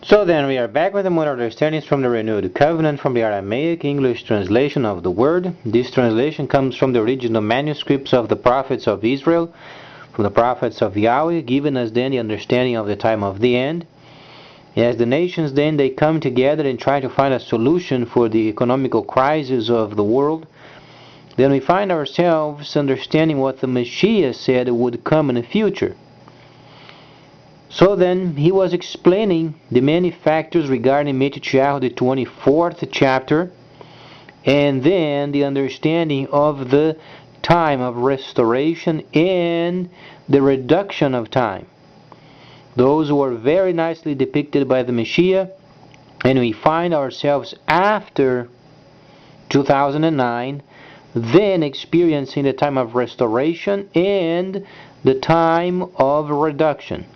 So then we are back with the more understandings from the Renewed Covenant from the Aramaic English translation of the word. This translation comes from the original manuscripts of the prophets of Israel, from the prophets of Yahweh, giving us then the understanding of the time of the end. As the nations then they come together and try to find a solution for the economical crisis of the world, then we find ourselves understanding what the Messiah said would come in the future. So then, he was explaining the many factors regarding Matthew the 24th chapter, and then the understanding of the time of restoration and the reduction of time. Those were very nicely depicted by the Messiah, and we find ourselves after 2009, then experiencing the time of restoration and the time of reduction.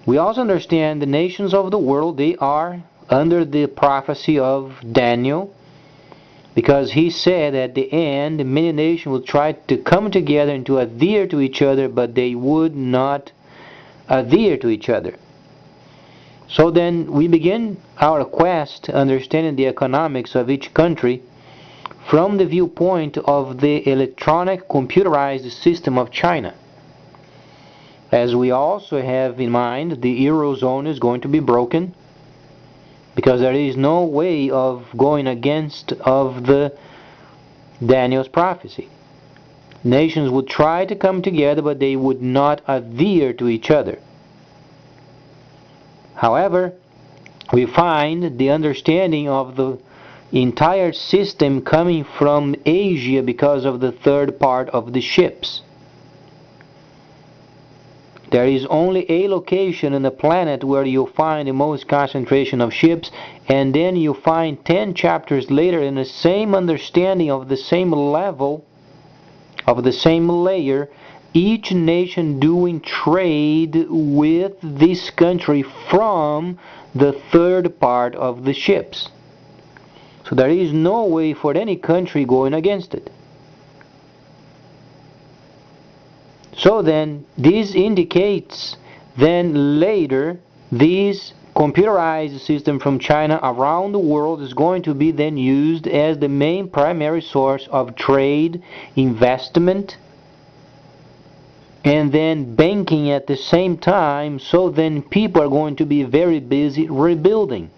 We also understand the nations of the world, they are under the prophecy of Daniel, because he said at the end many nations will try to come together and to adhere to each other, but they would not adhere to each other. So then we begin our quest understanding the economics of each country from the viewpoint of the electronic computerized system of China. As we also have in mind, the Eurozone is going to be broken, because there is no way of going against of the Daniel's prophecy. Nations would try to come together, but they would not adhere to each other. However, we find the understanding of the entire system coming from Asia because of the third part of the ships. There is only a location in the planet where you'll find the most concentration of ships, and then you find 10 chapters later in the same understanding of the same level, of the same layer, each nation doing trade with this country from the third part of the ships. So there is no way for any country going against it. So then, this indicates then later this computerized system from China around the world is going to be then used as the main primary source of trade, investment, and then banking at the same time. So then people are going to be very busy rebuilding.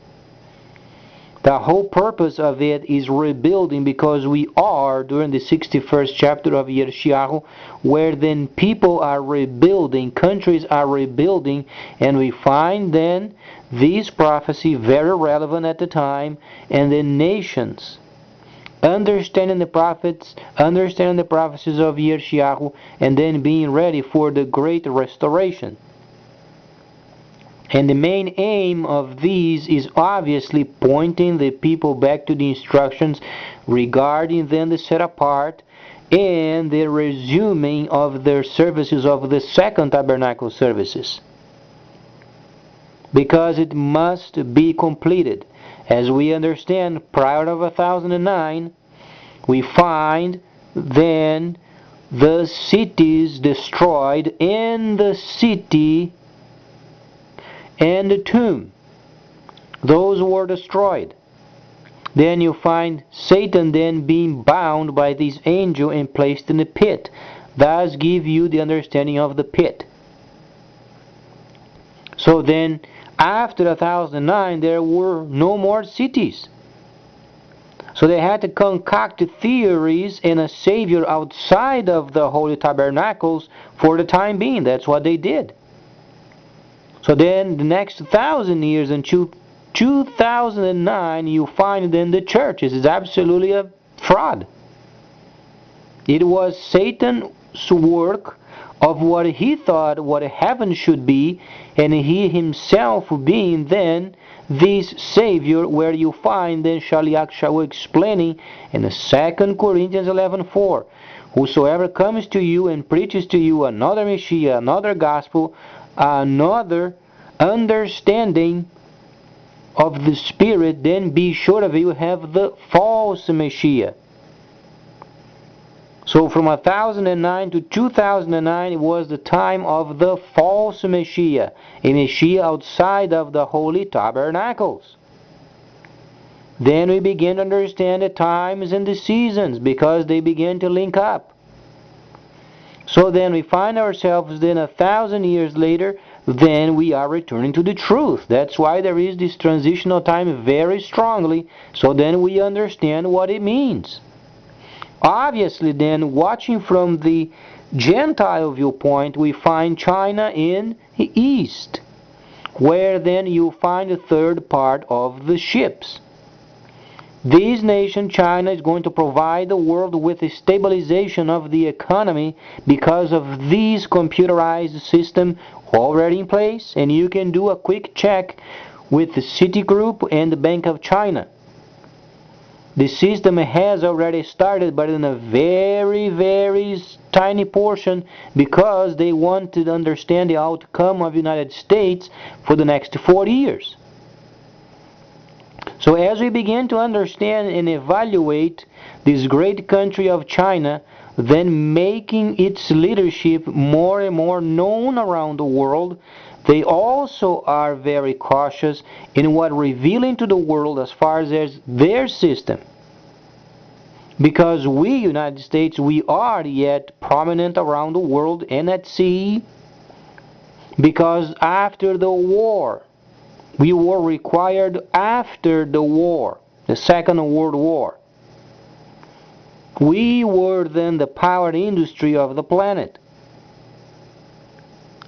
The whole purpose of it is rebuilding, because we are during the 61st chapter of Yeshayahu, where then people are rebuilding, countries are rebuilding, and we find then this prophecy very relevant at the time, and then nations understanding the prophets, understanding the prophecies of Yeshayahu, and then being ready for the great restoration. And the main aim of these is obviously pointing the people back to the instructions regarding then the set apart and the resuming of their services of the second tabernacle services. Because it must be completed. As we understand, prior to 1009, we find then the cities destroyed, and the city and the tomb. Those were destroyed. Then you find Satan then being bound by this angel and placed in the pit. Thus give you the understanding of the pit. So then, after 1009, there were no more cities. So they had to concoct theories and a savior outside of the holy tabernacles for the time being. That's what they did. So then the next 1,000 years until 2009, you find then the churches is absolutely a fraud. It was Satan's work of what he thought what heaven should be, and he himself being then this Savior, where you find then Shaliach Shaul explaining in the 2 Corinthians 11:4, whosoever comes to you and preaches to you another Messiah, another gospel, another understanding of the Spirit, then be sure of you have the false Messiah. So from 1009 to 2009 it was the time of the false Messiah, a Messiah outside of the Holy Tabernacles. Then we begin to understand the times and the seasons because they begin to link up. So then we find ourselves then 1,000 years later, then we are returning to the truth. That's why there is this transitional time very strongly, so then we understand what it means. Obviously then, watching from the Gentile viewpoint, we find China in the east, where then you find the third part of the ships. This nation, China, is going to provide the world with a stabilization of the economy because of this computerized system already in place, and you can do a quick check with the Citigroup and the Bank of China. The system has already started, but in a very, very tiny portion because they want to understand the outcome of the United States for the next 40 years. So as we begin to understand and evaluate this great country of China, then making its leadership more and more known around the world, they also are very cautious in what revealing to the world as far as their system. Because we, United States, we are yet prominent around the world and at sea, because after the war, we were required after the war, the Second World War. We were then the power industry of the planet.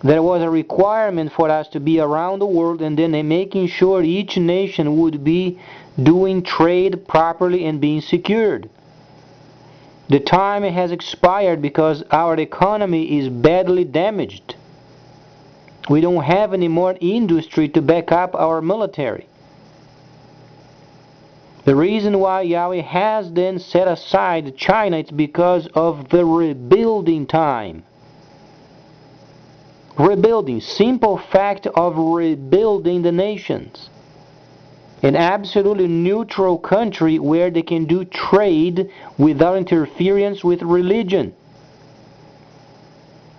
There was a requirement for us to be around the world and then making sure each nation would be doing trade properly and being secured. The time has expired because our economy is badly damaged. We don't have any more industry to back up our military. The reason why Yahweh has then set aside China is because of the rebuilding time. Rebuilding, simple fact of rebuilding the nations. An absolutely neutral country where they can do trade without interference with religion.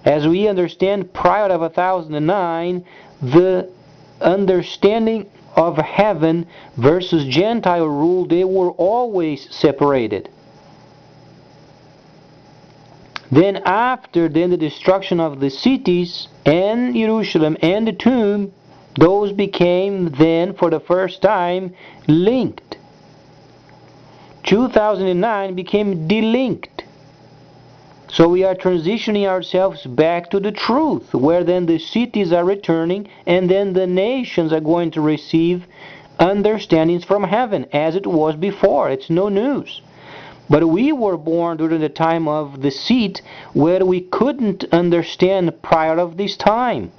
As we understand, prior to 1009, the understanding of heaven versus Gentile rule, they were always separated. Then after the destruction of the cities and Jerusalem and the tomb, those became then for the first time linked. 2009 became delinked. So we are transitioning ourselves back to the truth, where then the cities are returning and then the nations are going to receive understandings from heaven, as it was before. It's no news. But we were born during the time of the seat, where we couldn't understand prior of this time.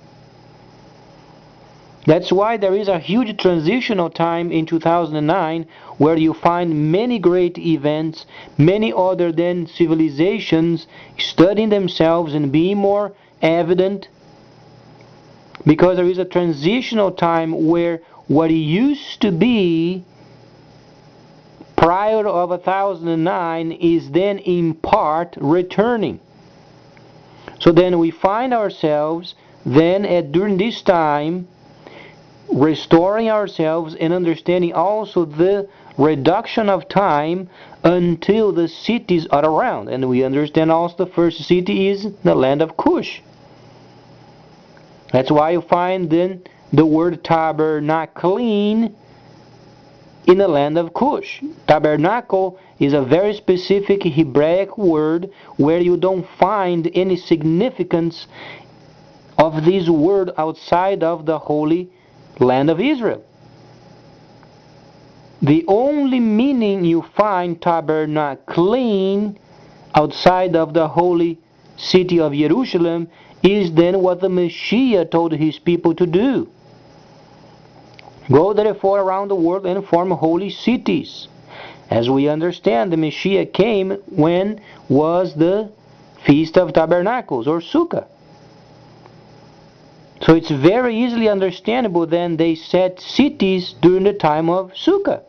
That's why there is a huge transitional time in 2009 where you find many great events, many other than civilizations studying themselves and being more evident, because there is a transitional time where what used to be prior of 1009 is then in part returning. So then we find ourselves then during this time restoring ourselves and understanding also the reduction of time until the cities are around. And we understand also the first city is the land of Cush. That's why you find then the word tabernacling in the land of Cush. Tabernacle is a very specific Hebraic word where you don't find any significance of this word outside of the Holy Land of Israel. The only meaning you find tabernacling outside of the holy city of Jerusalem is then what the Messiah told his people to do. Go therefore around the world and form holy cities. As we understand, the Messiah came when was the Feast of Tabernacles or Sukkah. So it's very easily understandable then they set cities during the time of Sukkah.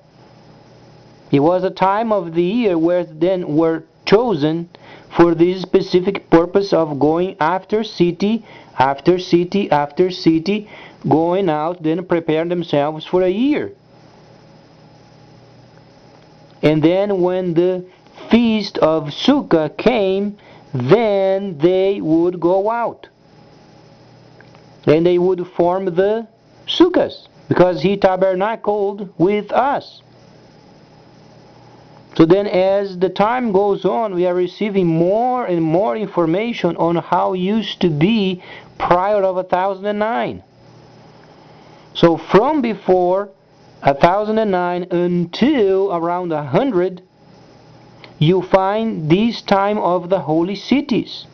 It was a time of the year where then were chosen for this specific purpose of going after city, after city, after city, going out, then preparing themselves for a year. And then when the feast of Sukkah came, then they would go out. Then they would form the Sukkahs, because he tabernacled with us. So then as the time goes on, we are receiving more and more information on how it used to be prior of 1009. So from before 1009 until around 100, you find this time of the holy cities.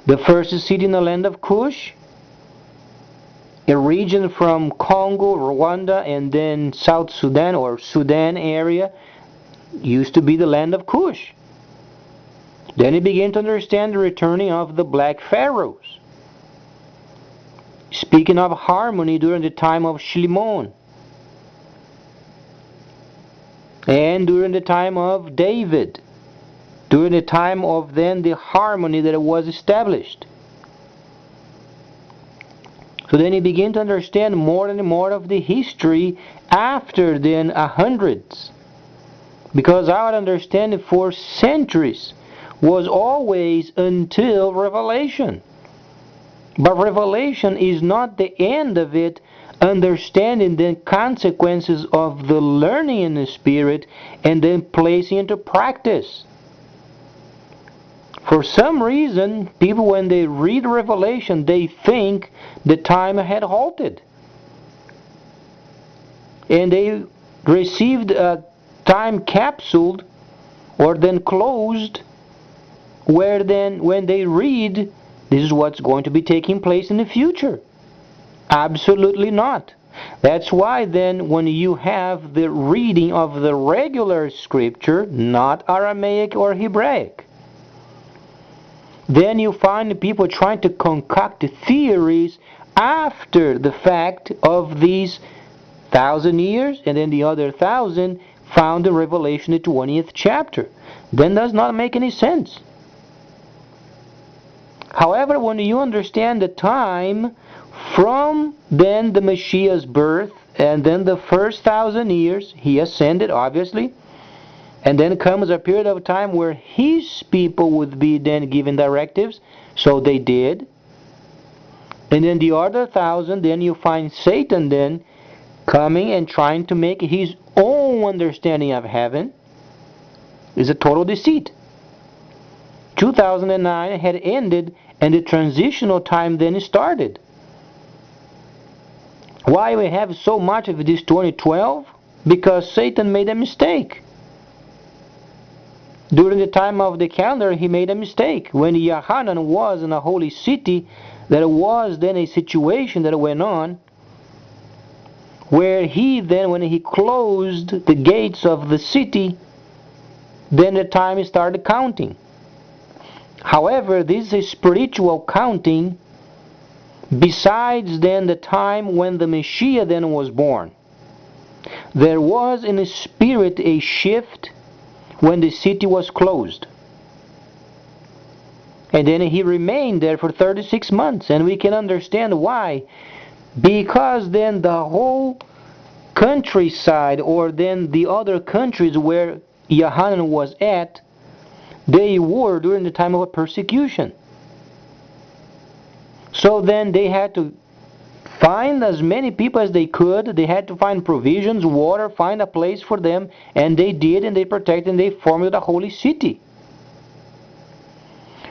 The first city in the land of Cush, a region from Congo, Rwanda, and then South Sudan or Sudan area, used to be the land of Cush. Then he began to understand the returning of the black pharaohs. Speaking of harmony during the time of Shimon, and during the time of David, during the time of then the harmony that was established. So then he began to understand more and more of the history after then 100s. Because our understanding for centuries was always until Revelation. But Revelation is not the end of it, understanding the consequences of the learning in the Spirit and then placing into practice. For some reason, people when they read Revelation, they think the time had halted. And they received a time capsule or then closed, where then when they read, this is what's going to be taking place in the future. Absolutely not. That's why then when you have the reading of the regular scripture, not Aramaic or Hebraic, then you find people trying to concoct theories after the fact of these 1,000 years, and then the other 1,000 found in Revelation the 20th chapter. Then does not make any sense. However, when you understand the time from then the Messiah's birth, and then the first 1,000 years, he ascended obviously, and then comes a period of time where his people would be then given directives, so they did. And then the other 1,000, then you find Satan then coming and trying to make his own understanding of heaven. Is a total deceit. 2009 had ended and the transitional time then started. Why we have so much of this 2012? Because Satan made a mistake. During the time of the calendar, he made a mistake. When Yohanan was in a holy city, there was then a situation that went on where he then, when he closed the gates of the city, then the time started counting. However, this is a spiritual counting besides then the time when the Messiah then was born. There was in the spirit a shift when the city was closed. And then he remained there for 36 months. And we can understand why. Because then the whole countryside, or then the other countries where Yohanan was at, they were during the time of a persecution. So then they had to find as many people as they could. They had to find provisions, water, find a place for them, and they did, and they protected, and they formed the holy city.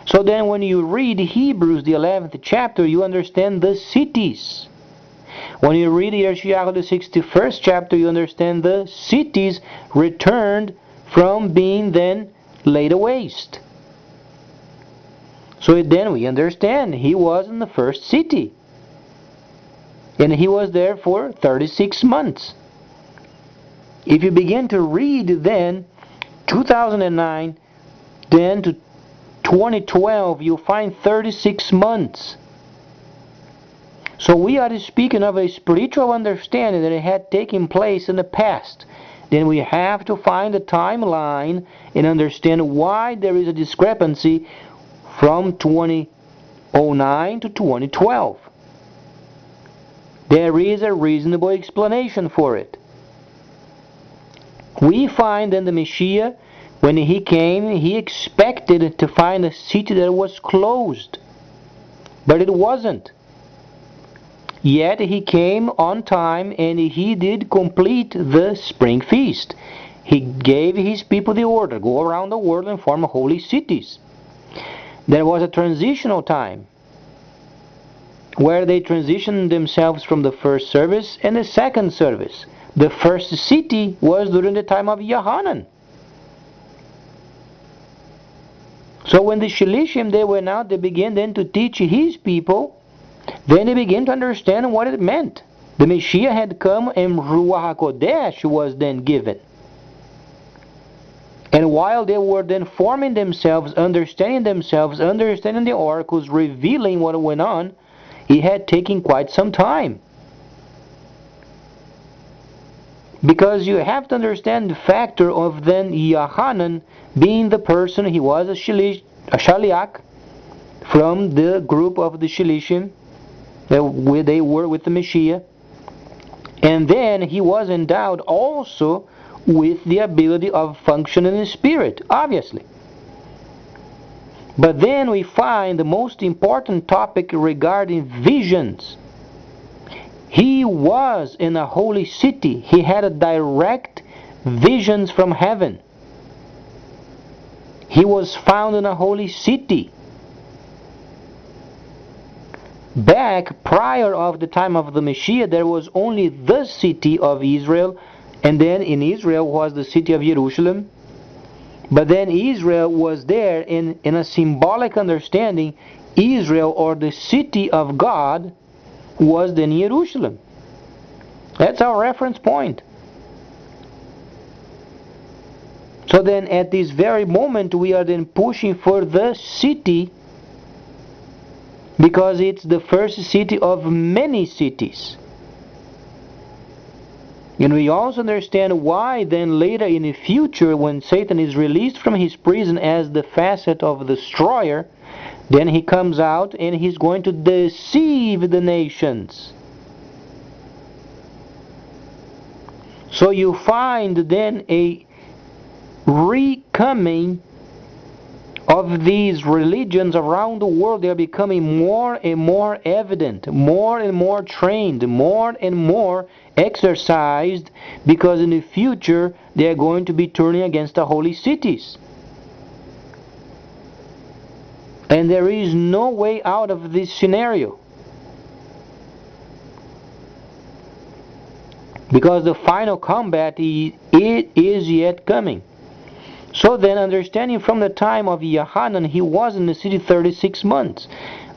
So then when you read Hebrews, the 11th chapter, you understand the cities. When you read Yeshayahu, the 61st chapter, you understand the cities returned from being then laid waste. So then we understand he was in the first city. And he was there for 36 months. If you begin to read then, 2009, then to 2012, you'll find 36 months. So we are speaking of a spiritual understanding that it had taken place in the past. then we have to find a timeline and understand why there is a discrepancy from 2009 to 2012. There is a reasonable explanation for it. We find in the Messiah, when he came, he expected to find a city that was closed, but it wasn't. Yet he came on time and he did complete the spring feast. He gave his people the order, go around the world and form holy cities. There was a transitional time where they transitioned themselves from the first service and the second service. The first city was during the time of Yohanan. So when the Shilishim, they went out, they began then to teach his people. Then they began to understand what it meant. The Messiah had come and Ruach HaKodesh was then given. And while they were then forming themselves, understanding the oracles, revealing what went on, it had taken quite some time. Because you have to understand the factor of then Yohanan being the person, he was a Shaliach from the group of the Shilishim, where they were with the Messiah. And then he was endowed also with the ability of functioning in the Spirit, obviously. But then we find the most important topic regarding visions. He was in a holy city. He had a direct visions from heaven. He was found in a holy city. Back prior of the time of the Messiah, there was only the city of Israel, and then in Israel was the city of Jerusalem. But then Israel was there in a symbolic understanding. Israel, or the city of God, was then Jerusalem. That's our reference point. So then at this very moment we are then pushing for the city, because it's the first city of many cities. And we also understand why then later in the future, when Satan is released from his prison as the facet of the destroyer, then he comes out and he's going to deceive the nations. So you find then a recoming of these religions around the world. They are becoming more and more evident, more and more trained, more and more exercised, because in the future they are going to be turning against the holy cities. And there is no way out of this scenario, because the final combat it is yet coming. So then, understanding from the time of Yohanan, he was in the city 36 months.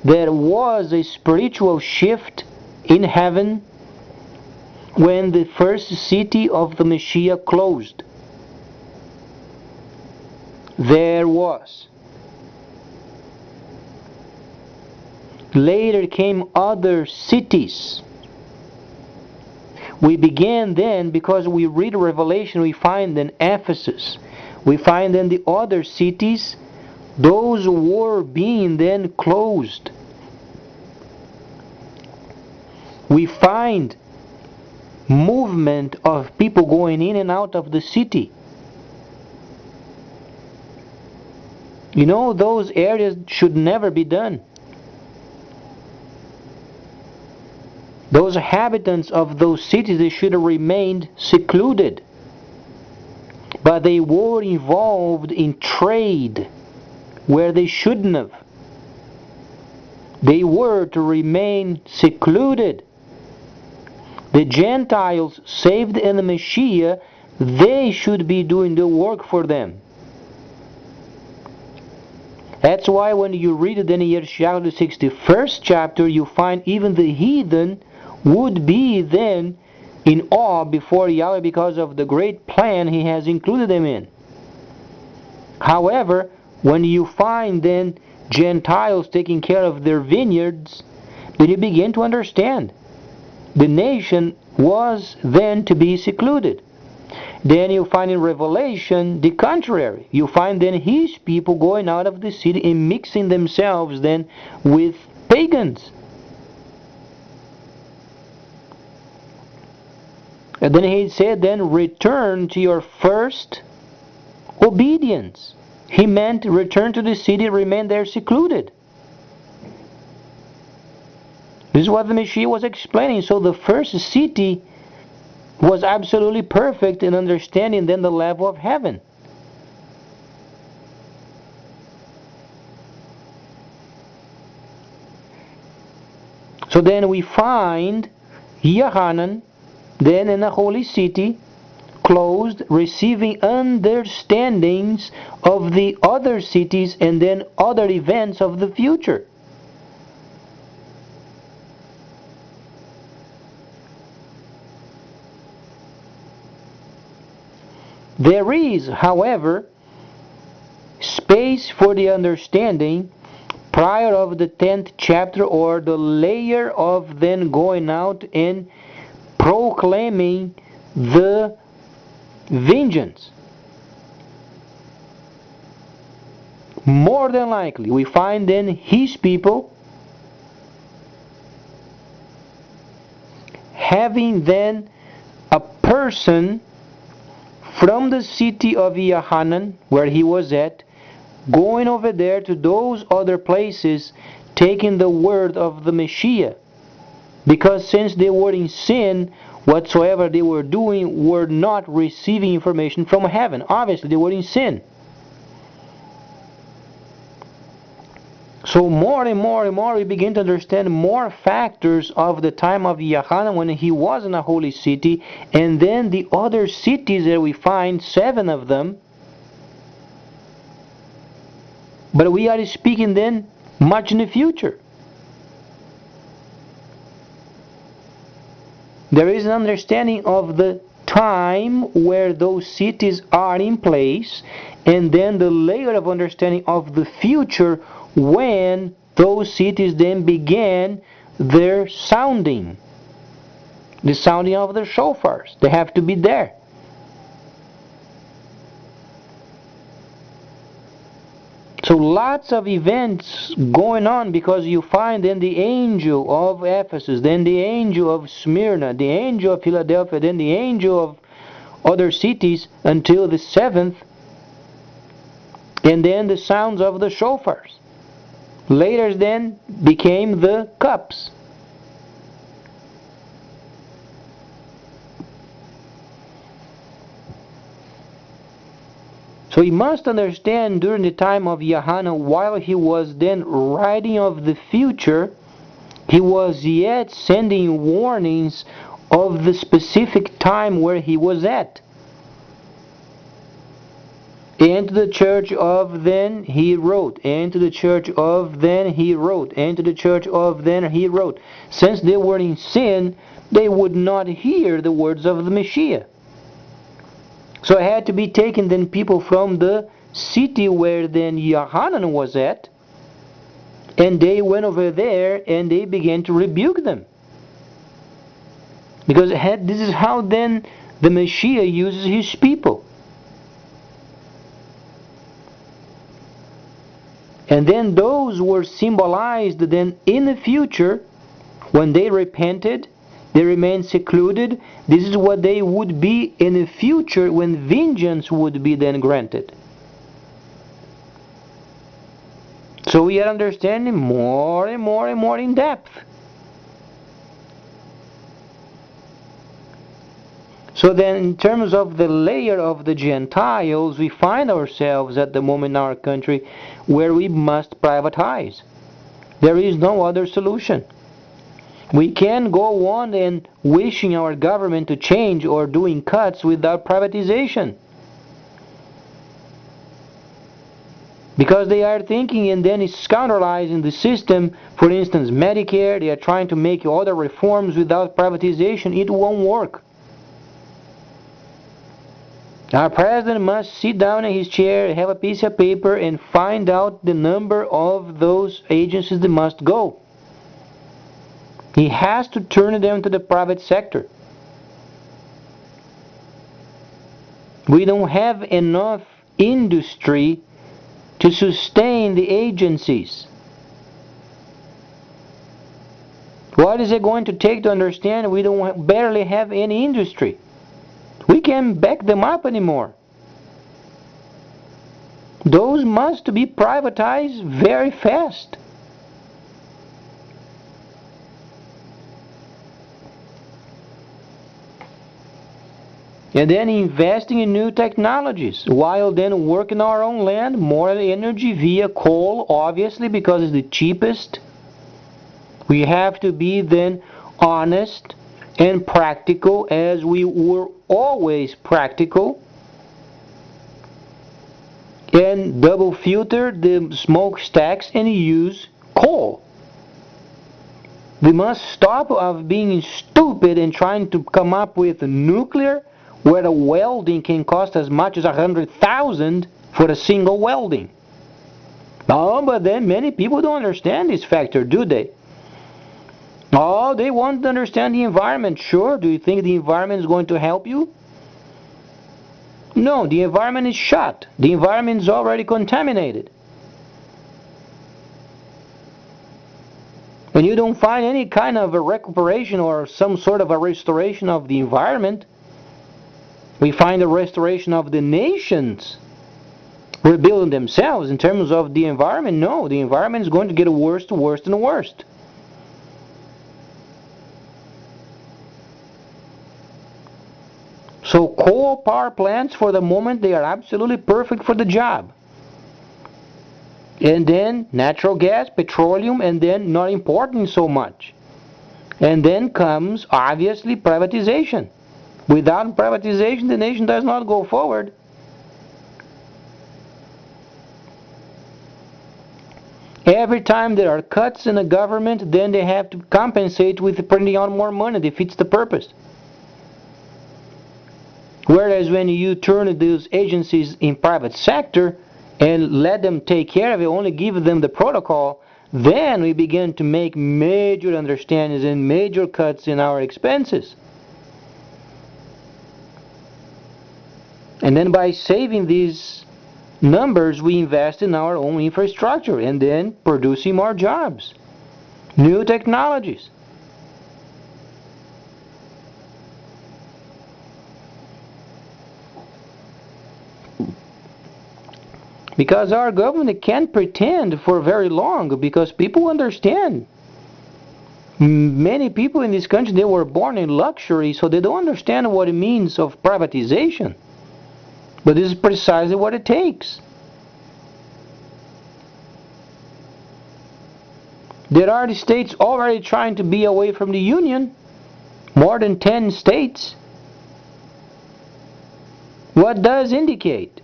There was a spiritual shift in heaven when the first city of the Messiah closed. There was. Later came other cities. We began then, because we read Revelation, we find in Ephesus, we find in the other cities, those were being then closed. We find movement of people going in and out of the city. You know, those areas should never be done. Those inhabitants of those cities, they should have remained secluded. But they were involved in trade where they shouldn't have. They were to remain secluded. The Gentiles saved in the Messiah, they should be doing the work for them. That's why when you read it in Yeshayahu, the 61st chapter, you find even the heathen would be then in awe before Yahweh because of the great plan He has included them in. However, when you find then Gentiles taking care of their vineyards, then you begin to understand. The nation was then to be secluded. then you find in Revelation the contrary. You find then his people going out of the city and mixing themselves then with pagans. And then he said, then return to your first obedience. He meant return to the city, remain there secluded. This is what the Messiah was explaining. So the first city was absolutely perfect in understanding then the level of heaven. So then we find Yohanan then in the holy city, closed, receiving understandings of the other cities and then other events of the future. There is, however, space for the understanding prior of the 10th chapter, or the layer of then going out and proclaiming the vengeance. More than likely, we find then his people having then a person from the city of Yohanan, where he was at, going over there to those other places, taking the word of the Messiah. Because since they were in sin, whatsoever they were doing were not receiving information from heaven. Obviously, they were in sin. So more and more and more we begin to understand more factors of the time of Yohanan when he was in a holy city, and then the other cities that we find, 7 of them. But we are speaking then much in the future. There is an understanding of the time where those cities are in place, and then the layer of understanding of the future when those cities then began their sounding. The sounding of their shofars. They have to be there. So lots of events going on, because you find then the angel of Ephesus, then the angel of Smyrna, the angel of Philadelphia, then the angel of other cities until the 7th, and then the sounds of the shofars. Later then became the cups. So we must understand during the time of Yohanan, while he was then writing of the future, he was yet sending warnings of the specific time where he was at. And to the church of then he wrote, and to the church of then he wrote, and to the church of then he wrote. Since they were in sin, they would not hear the words of the Messiah. So it had to be taken then people from the city where then Yohanan was at, and they went over there and they began to rebuke them. Because this is how then the Messiah uses his people. And then those were symbolized then in the future, when they repented, they remained secluded. This is what they would be in the future when vengeance would be then granted. So we are understanding more and more and more in depth. So then in terms of the layer of the Gentiles, we find ourselves at the moment in our country where we must privatize. There is no other solution. We can't go on and wishing our government to change or doing cuts without privatization. Because they are thinking and then scoundrelizing the system. For instance, Medicare, they are trying to make other reforms without privatization. It won't work. Our president must sit down in his chair, have a piece of paper, and find out the number of those agencies that must go. He has to turn them to the private sector. We don't have enough industry to sustain the agencies. What is it going to take to understand we don't barely have any industry? We can't back them up anymore. Those must be privatized very fast. And then investing in new technologies, while then working our own land, more energy via coal, obviously, because it's the cheapest. We have to be then honest and practical, as we were always practical, and double filter the smokestacks and use coal. We must stop of being stupid and trying to come up with nuclear, where the welding can cost as much as $100,000 for a single welding. Oh, but then many people don't understand this factor, do they? Oh, they want to understand the environment. Sure, do you think the environment is going to help you? No, the environment is shot. The environment is already contaminated. When you don't find any kind of a recuperation or some sort of a restoration of the environment, we find a restoration of the nations rebuilding themselves in terms of the environment. No, the environment is going to get worse and worse and worse. So coal power plants, for the moment, they are absolutely perfect for the job. And then natural gas, petroleum, and then not important so much. And then comes, obviously, privatization. Without privatization, the nation does not go forward. Every time there are cuts in the government, then they have to compensate with printing out more money. Defeats the purpose. Whereas when you turn those agencies in private sector and let them take care of it, only give them the protocol, then we begin to make major understandings and major cuts in our expenses. And then by saving these numbers, we invest in our own infrastructure and then producing more jobs, new technologies. Because our government can't pretend for very long, because people understand. Many people in this country, they were born in luxury, so they don't understand what it means of privatization. But this is precisely what it takes. There are the states already trying to be away from the Union, more than 10 states. What does indicate?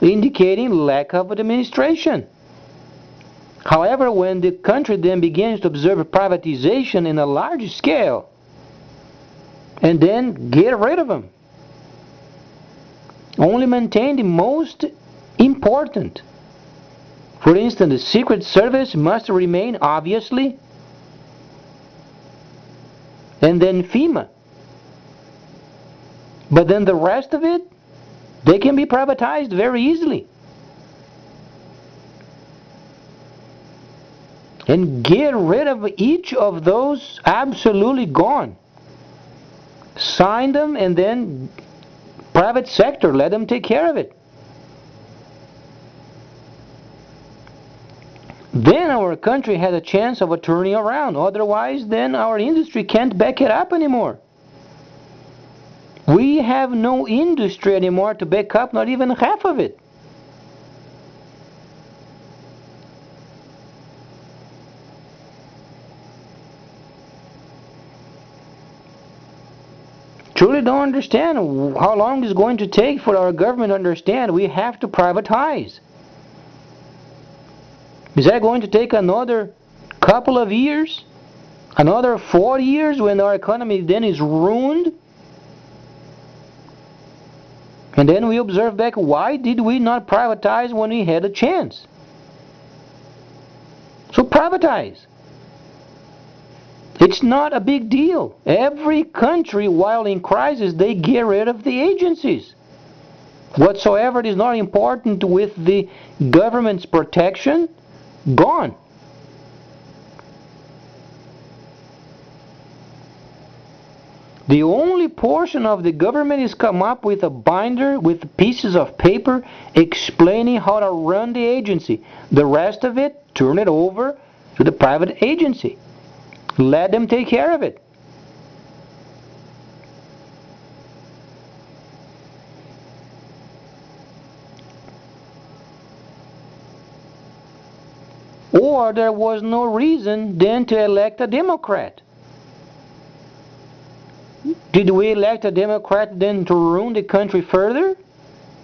Indicating lack of administration. However, when the country then begins to observe privatization in a large scale, and then get rid of them, only maintain the most important. For instance, the Secret Service must remain, obviously, and then FEMA. But then the rest of it, they can be privatized very easily. And get rid of each of those, absolutely gone. Sign them and then private sector, let them take care of it. Then our country has a chance of turning around. Otherwise, then our industry can't back it up anymore. We have no industry anymore to back up, not even half of it. Truly don't understand how long it's going to take for our government to understand we have to privatize. Is that going to take another couple of years? Another 4 years when our economy then is ruined? And then we observe back, why did we not privatize when we had a chance? So privatize. It's not a big deal. Every country, while in crisis, they get rid of the agencies. Whatsoever is not important with the government's protection, gone. The only portion of the government is come up with a binder with pieces of paper explaining how to run the agency. The rest of it, turn it over to the private agency. Let them take care of it. Or there was no reason then to elect a Democrat. Did we elect a Democrat then to ruin the country further?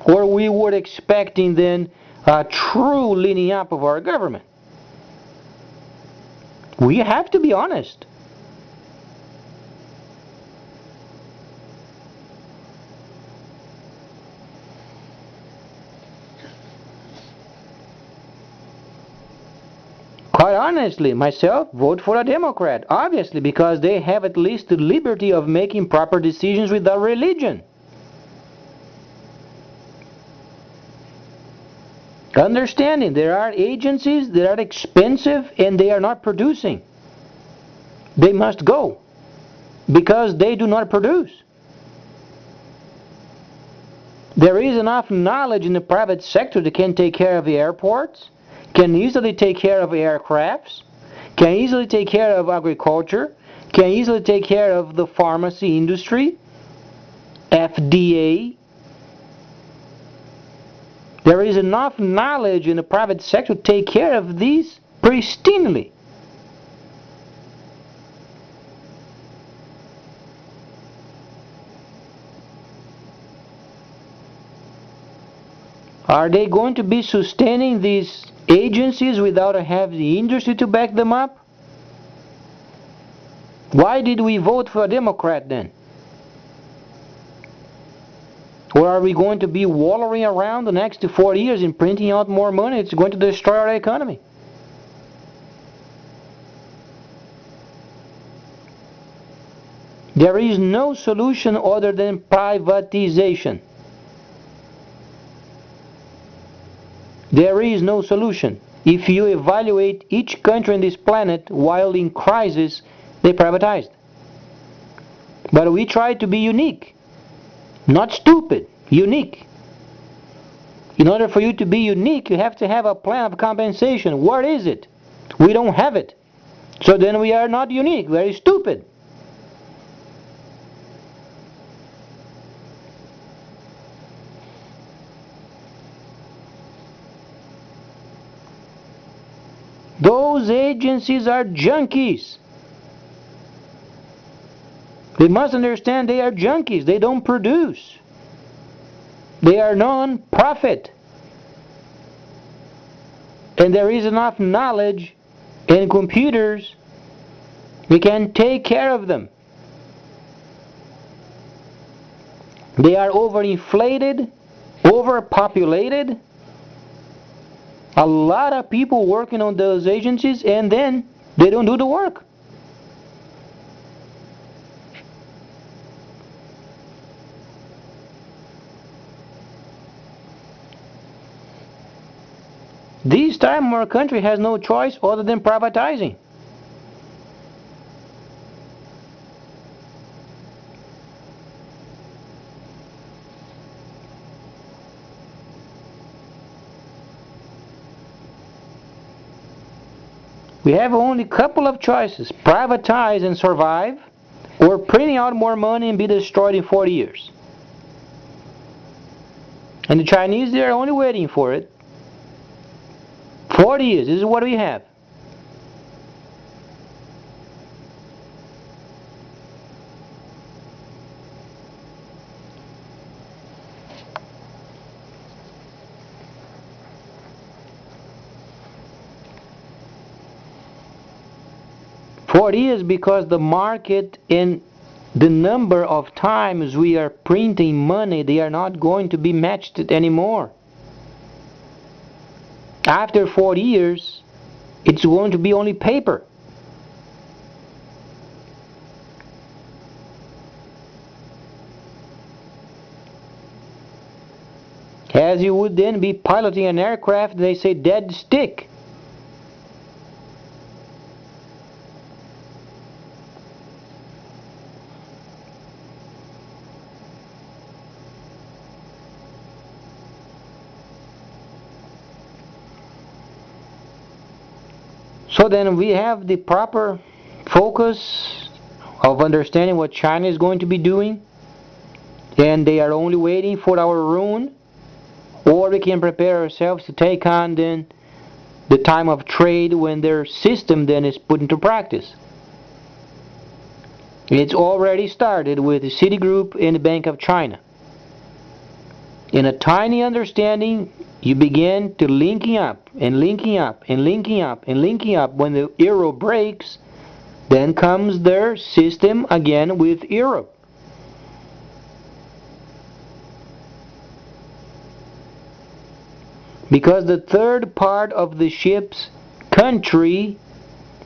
Or we were expecting then a true leaning up of our government? We have to be honest. Quite honestly, myself, vote for a Democrat, obviously, because they have at least the liberty of making proper decisions without religion. Understanding there are agencies that are expensive and they are not producing. They must go because they do not produce. There is enough knowledge in the private sector that can take care of the airports, can easily take care of aircrafts, can easily take care of agriculture, can easily take care of the pharmacy industry, FDA. There is enough knowledge in the private sector to take care of these pristinely. Are they going to be sustaining these agencies without having the industry to back them up? Why did we vote for a Democrat then? Or are we going to be wallowing around the next 4 years and printing out more money? It's going to destroy our economy. There is no solution other than privatization. There is no solution. If you evaluate each country on this planet while in crisis, they privatized. But we try to be unique. Not stupid, unique. In order for you to be unique, you have to have a plan of compensation. Where is it? We don't have it. So then we are not unique, very stupid. Those agencies are junkies. They must understand they are junkies. They don't produce. They are non-profit. And there is enough knowledge and computers, we can take care of them. They are overinflated, overpopulated. A lot of people working on those agencies and then they don't do the work. This time our country has no choice other than privatizing. We have only a couple of choices: privatize and survive, or printing out more money and be destroyed in 40 years. And the Chinese, they are only waiting for it. 40 years, this is what we have. Is because the market and the number of times we are printing money, they are not going to be matched anymore. After 40 years, it's going to be only paper. as you would then be piloting an aircraft, they say dead stick. So then we have the proper focus of understanding what China is going to be doing, and they are only waiting for our ruin, or we can prepare ourselves to take on then the time of trade when their system then is put into practice. It's already started with the Citigroup and the Bank of China. In a tiny understanding, you begin to linking up and linking up and linking up and linking up. When the euro breaks, then comes their system again with Europe. Because the third part of the ship's country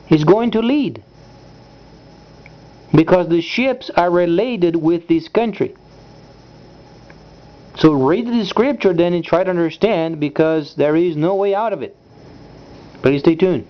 is going to lead. Because the ships are related with this country. So read the scripture then and try to understand, because there is no way out of it. Please stay tuned.